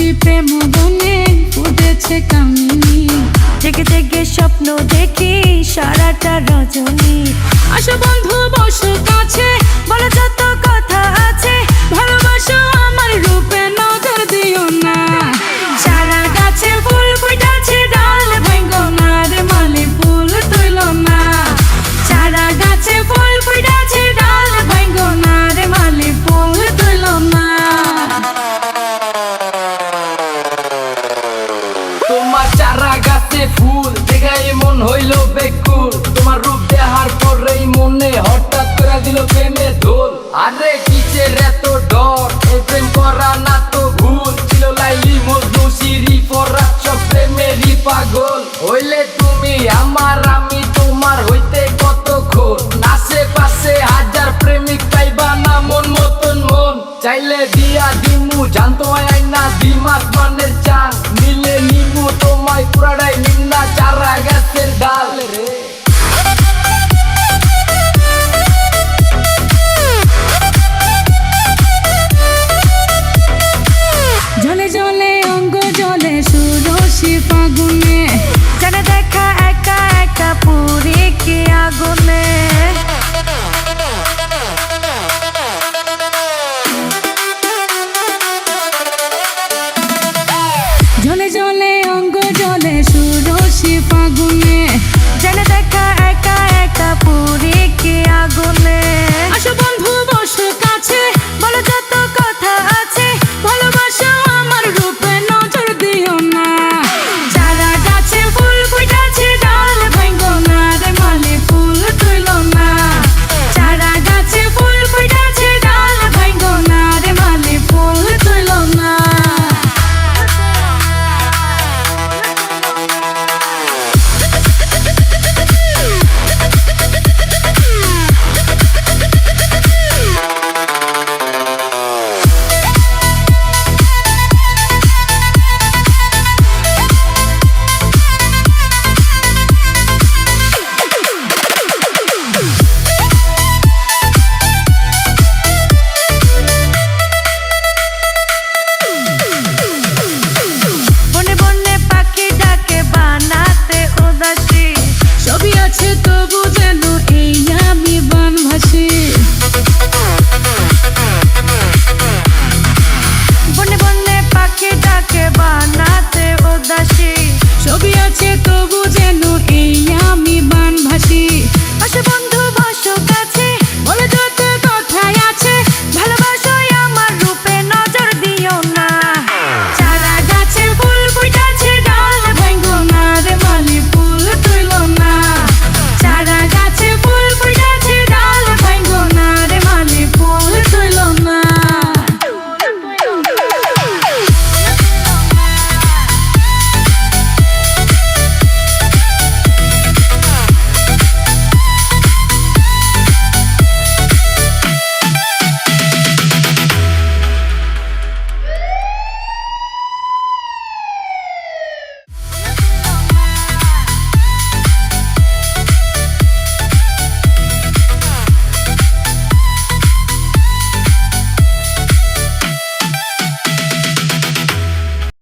বুঝি প্রেম বনে ফুটেছে কামিনী। জেগে জেগে স্বপ্ন দেখি সারাটা রজনী। আসো বন্ধু বসো কাছে, বলো যত কথা আছে, ভালোবাসো আমার রূপে নজর দিও না। চারা গাছে ফুল ফুটেছে ডাল ভাঙ্গো না রে মালি ফুল তুইলো না। চারা গাছে ফুল ফুটেছে ডাল ভাঙ্গো না রে মালি ফুল তুইলো না। তোমার চারা গাছে ফুল দেখাই মন হইল বেকুল। তোমার রূপ দেখার পরেই মনে হঠাৎ করে দিল প্রেমে দোল। আরে কিসের এত ডর, এই প্রেম করা না তো ভুল। ছিল লাইলি মজনু সিঁড়ি পড়া সব প্রেমেরই পাগল। হইলে তুমি আমার, আমি